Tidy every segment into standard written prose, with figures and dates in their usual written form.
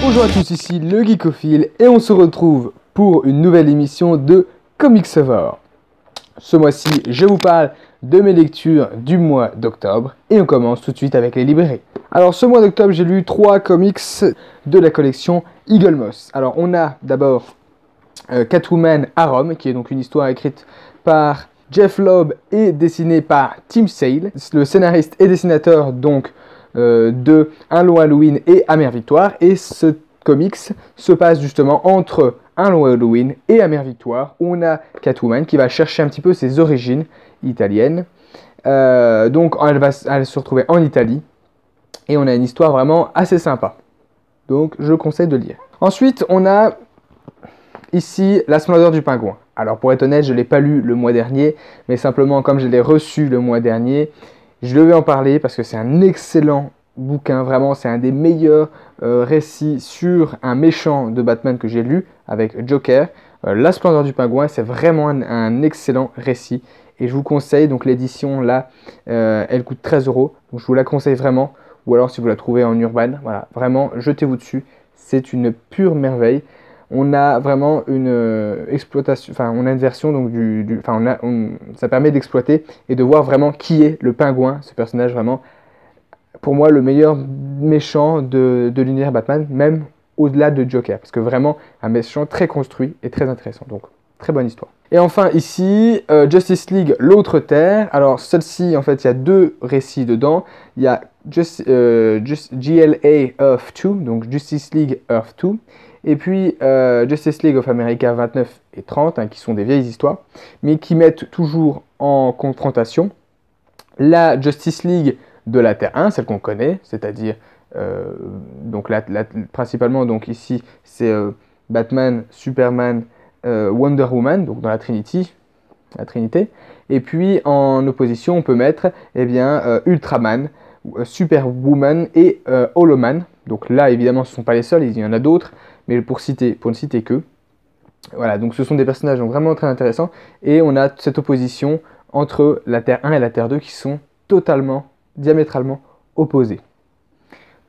Bonjour à tous, ici le Geekophile et on se retrouve pour une nouvelle émission de Comics Savoir. Ce mois-ci, je vous parle de mes lectures du mois d'octobre et on commence tout de suite avec les librairies. Alors ce mois d'octobre, j'ai lu 3 comics de la collection Eagle Moss. Alors on a d'abord Catwoman à Rome, qui est donc une histoire écrite par Jeff Loeb et dessinée par Tim Sale, le scénariste et dessinateur donc de Un long Halloween et Amère Victoire, et ce comics se passe justement entre Un long Halloween et Amère Victoire, où on a Catwoman qui va chercher un petit peu ses origines italiennes, donc elle va se retrouver en Italie, et on a une histoire vraiment assez sympa, donc je conseille de lire. Ensuite on a ici La Splendeur du Pingouin. Alors pour être honnête, je ne l'ai pas lu le mois dernier, mais simplement comme je l'ai reçu le mois dernier, je devais en parler parce que c'est un excellent bouquin, vraiment c'est un des meilleurs récits sur un méchant de Batman que j'ai lu avec Joker. La Splendeur du Pingouin, c'est vraiment un excellent récit et je vous conseille, donc l'édition là, elle coûte 13 €, donc je vous la conseille vraiment, ou alors si vous la trouvez en urban, voilà, vraiment jetez-vous dessus, c'est une pure merveille. On a vraiment une exploitation, enfin on a une version donc ça permet d'exploiter et de voir vraiment qui est le pingouin, ce personnage vraiment, pour moi le meilleur méchant de l'univers Batman, même au-delà de Joker, parce que vraiment un méchant très construit et très intéressant, donc très bonne histoire. Et enfin ici, Justice League, l'autre Terre. Alors celle-ci, en fait, il y a 2 récits dedans. Il y a GLA Earth 2, donc Justice League Earth 2, et puis Justice League of America 29 et 30, qui sont des vieilles histoires, mais qui mettent toujours en confrontation la Justice League de la Terre 1, celle qu'on connaît, c'est-à-dire donc principalement donc ici c'est Batman, Superman, Wonder Woman, donc dans la Trinité. Et puis en opposition, on peut mettre Ultraman, Superwoman et Holoman. Donc là, évidemment, ce ne sont pas les seuls, il y en a d'autres, mais pour ne citer que. Voilà, donc ce sont des personnages donc, vraiment très intéressants. Et on a cette opposition entre la Terre 1 et la Terre 2 qui sont diamétralement opposés.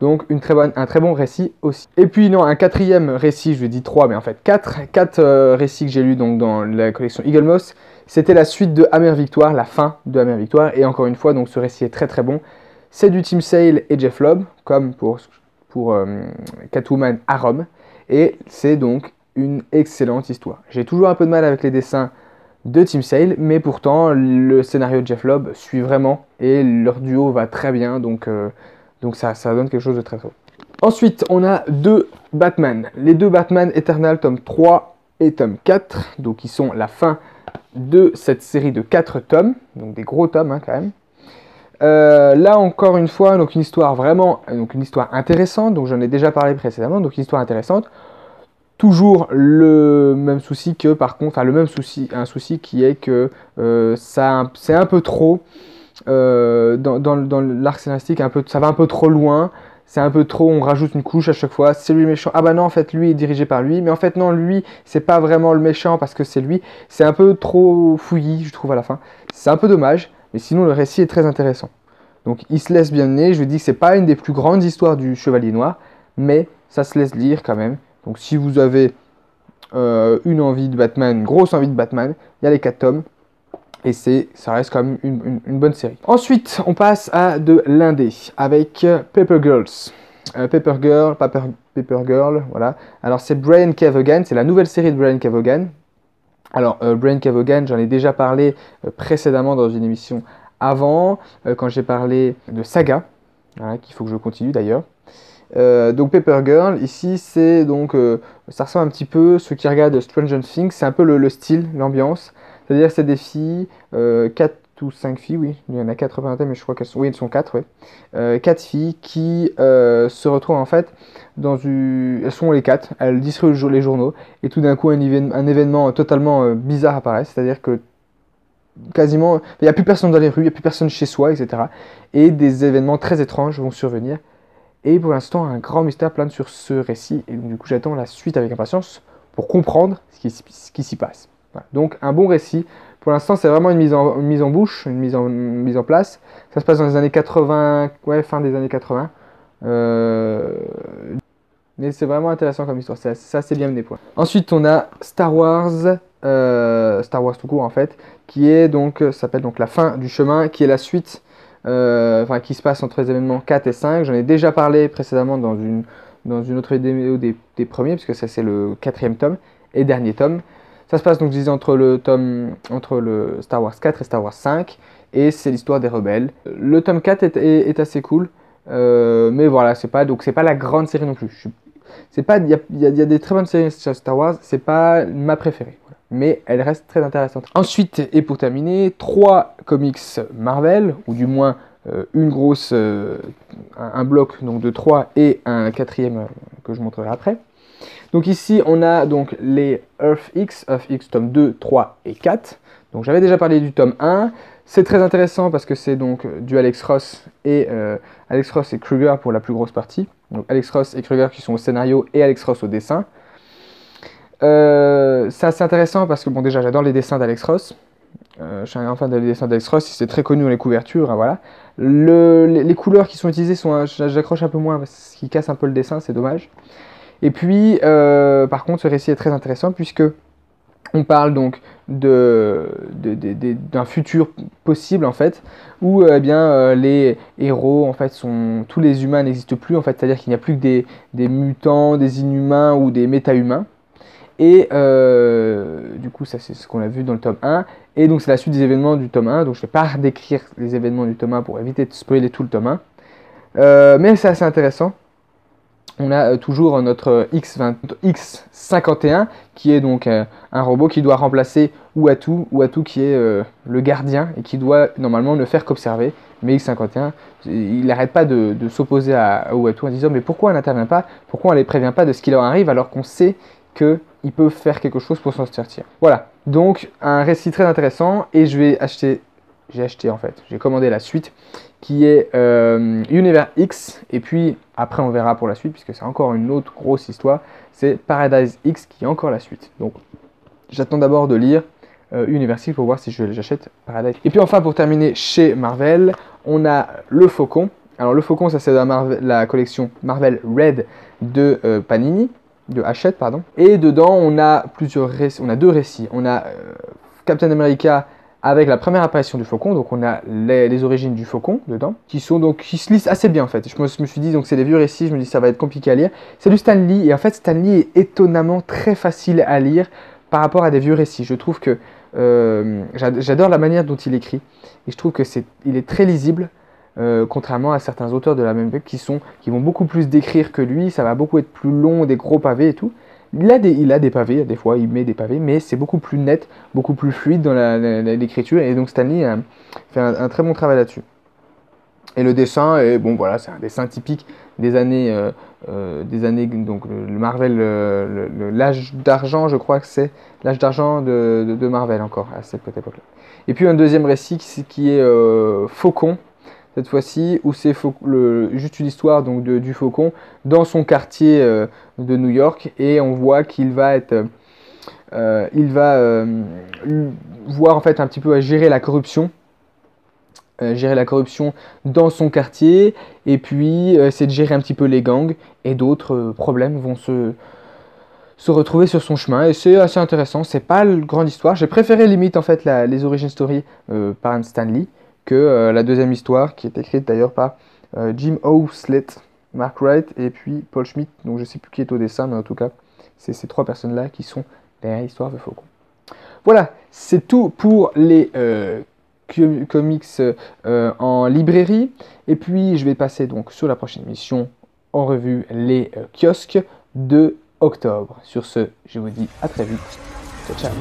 Donc un très bon récit aussi. Et puis non, un 4e récit, je dis 3, mais en fait 4 récits que j'ai lus donc, dans la collection Eagle Moss. C'était la suite de Amère Victoire, la fin de Amère Victoire. Et encore une fois, donc ce récit est très très bon. C'est du Tim Sale et Jeff Loeb, comme pour Catwoman à Rome. Et c'est donc une excellente histoire. J'ai toujours un peu de mal avec les dessins de Tim Sale, mais pourtant le scénario de Jeff Loeb suit vraiment et leur duo va très bien, donc ça donne quelque chose de très beau. Ensuite, on a 2 Batman. Les 2 Batman Eternal, tome 3 et tome 4, donc qui sont la fin de cette série de 4 tomes, donc des gros tomes quand même. Là encore une fois, donc une histoire intéressante, donc j'en ai déjà parlé précédemment, donc une histoire intéressante. Toujours le même souci que, par contre, un souci qui est que c'est un peu trop, dans l'arc scénaristique, ça va un peu trop loin, c'est un peu trop, on rajoute une couche à chaque fois, c'est lui le méchant, ah bah non, en fait, lui est dirigé par lui, mais en fait, non, lui, c'est pas vraiment le méchant parce que c'est lui, c'est un peu trop fouillis, je trouve, à la fin. C'est un peu dommage, mais sinon, le récit est très intéressant. Donc, il se laisse bien mener, je vous dis que c'est pas une des plus grandes histoires du Chevalier Noir, mais ça se laisse lire quand même. Donc si vous avez une envie de Batman, une grosse envie de Batman, il y a les 4 tomes. Et ça reste quand même une bonne série. Ensuite, on passe à de l'indé avec Paper Girls. Paper Girl, voilà. Alors c'est Brian K. Vaughan, c'est la nouvelle série de Brian K. Vaughan. Alors Brian K. Vaughan, j'en ai déjà parlé précédemment dans une émission avant, quand j'ai parlé de Saga, voilà, qu'il faut que je continue d'ailleurs. Donc Paper Girl, ici c'est donc, ça ressemble un petit peu, ceux qui regardent Stranger Things, c'est un peu le style, l'ambiance, c'est-à-dire que c'est des filles, 4 ou 5 filles, oui, il y en a 4 mais je crois qu'elles sont, oui, elles sont 4, oui. 4 filles qui se retrouvent en fait elles sont les 4, elles distribuent les journaux, et tout d'un coup un événement totalement bizarre apparaît, c'est-à-dire que quasiment, il n'y a plus personne dans les rues, il n'y a plus personne chez soi, etc. Et des événements très étranges vont survenir. Et pour l'instant, un grand mystère plane sur ce récit. Et donc, du coup, j'attends la suite avec impatience pour comprendre ce qui s'y passe. Voilà. Donc, un bon récit. Pour l'instant, c'est vraiment une mise en bouche, une mise en place. Ça se passe dans les années 80, ouais, fin des années 80. Mais c'est vraiment intéressant comme histoire, c'est assez bien mené. Ensuite, on a Star Wars tout court en fait, qui est donc, s'appelle donc La fin du chemin, qui est la suite, qui se passe entre les événements 4 et 5. J'en ai déjà parlé précédemment dans une autre vidéo des premiers, puisque ça c'est le 4e tome et dernier tome. Ça se passe donc, je disais, entre le Star Wars 4 et Star Wars 5, et c'est l'histoire des rebelles. Le tome 4 est assez cool, mais voilà, c'est pas la grande série non plus. Il y a des très bonnes séries sur Star Wars, c'est pas ma préférée, voilà. Mais elle reste très intéressante. Ensuite, et pour terminer, 3 comics Marvel, ou du moins un bloc donc, de 3 et un 4e que je montrerai après. Donc ici, on a donc les Earth X tome 2, 3 et 4. Donc j'avais déjà parlé du tome 1. C'est très intéressant parce que c'est donc du Alex Ross et Krueger pour la plus grosse partie. Donc Alex Ross et Krueger qui sont au scénario et Alex Ross au dessin. C'est assez intéressant parce que bon, déjà j'adore les dessins d'Alex Ross. Je suis un grand fan des dessins d'Alex Ross, c'est très connu dans les couvertures, hein, voilà. Les couleurs qui sont utilisées j'accroche un peu moins parce qu'ils cassent un peu le dessin, c'est dommage. Et puis, par contre, ce récit est très intéressant puisque on parle donc d'un futur possible en fait, où les héros en fait tous les humains n'existent plus en fait, c'est-à-dire qu'il n'y a plus que des mutants, des inhumains ou des méta-humains. Et du coup, ça c'est ce qu'on a vu dans le tome 1. Et donc c'est la suite des événements du tome 1. Donc je ne vais pas redécrire les événements du tome 1 pour éviter de spoiler tout le tome 1. Mais c'est assez intéressant. On a toujours notre X51 qui est donc un robot qui doit remplacer Uatu qui est le gardien et qui doit normalement ne faire qu'observer. Mais X51, il n'arrête pas de s'opposer à Uatu en disant mais pourquoi on n'intervient pas, pourquoi on ne les prévient pas de ce qui leur arrive alors qu'on sait qu'ils peuvent faire quelque chose pour s'en sortir. Voilà, donc un récit très intéressant et j'ai commandé la suite qui est Univers X, et puis après on verra pour la suite puisque c'est encore une autre grosse histoire, c'est Paradise X qui est encore la suite. Donc j'attends d'abord de lire Univers X pour voir si j'achète Paradise. Et puis enfin pour terminer chez Marvel, on a le Faucon. Alors le Faucon, ça c'est la collection Marvel Red de Panini, de Hachette pardon. Et dedans on a deux récits. On a Captain America avec la première apparition du Faucon, donc on a les origines du Faucon dedans, qui se lisent assez bien en fait. Je me suis dit, donc c'est des vieux récits, je me dis ça va être compliqué à lire. C'est du Stan Lee, et en fait Stan Lee est étonnamment très facile à lire par rapport à des vieux récits. Je trouve que j'adore la manière dont il écrit, et je trouve que il est très lisible, contrairement à certains auteurs de la même époque qui vont beaucoup plus décrire que lui, ça va beaucoup être plus long, des gros pavés et tout. Il a des pavés, des fois il met des pavés, mais c'est beaucoup plus net, beaucoup plus fluide dans l'écriture, et donc Stan Lee fait un très bon travail là-dessus. Et le dessin, bon voilà, c'est un dessin typique des années donc le Marvel, l'âge d'argent, je crois que c'est l'âge d'argent de Marvel encore, à cette époque-là. Et puis un deuxième récit qui est Faucon, cette fois-ci, où c'est juste une histoire donc, du Faucon dans son quartier de New York, et on voit qu'il va voir en fait un petit peu à gérer la corruption dans son quartier, et puis c'est de gérer un petit peu les gangs, et d'autres problèmes vont se retrouver sur son chemin, et c'est assez intéressant. C'est pas une grande histoire, j'ai préféré limite en fait les origin story par Stan Lee que la deuxième histoire, qui est écrite d'ailleurs par Jim Owslett, Mark Wright et puis Paul Schmidt, donc je sais plus qui est au dessin, mais en tout cas c'est ces trois personnes là qui sont derrière l'histoire de Faucon. Voilà, c'est tout pour les comics en librairie, et puis je vais passer donc sur la prochaine émission en revue les kiosques de octobre. Sur ce, je vous dis à très vite, ciao ciao.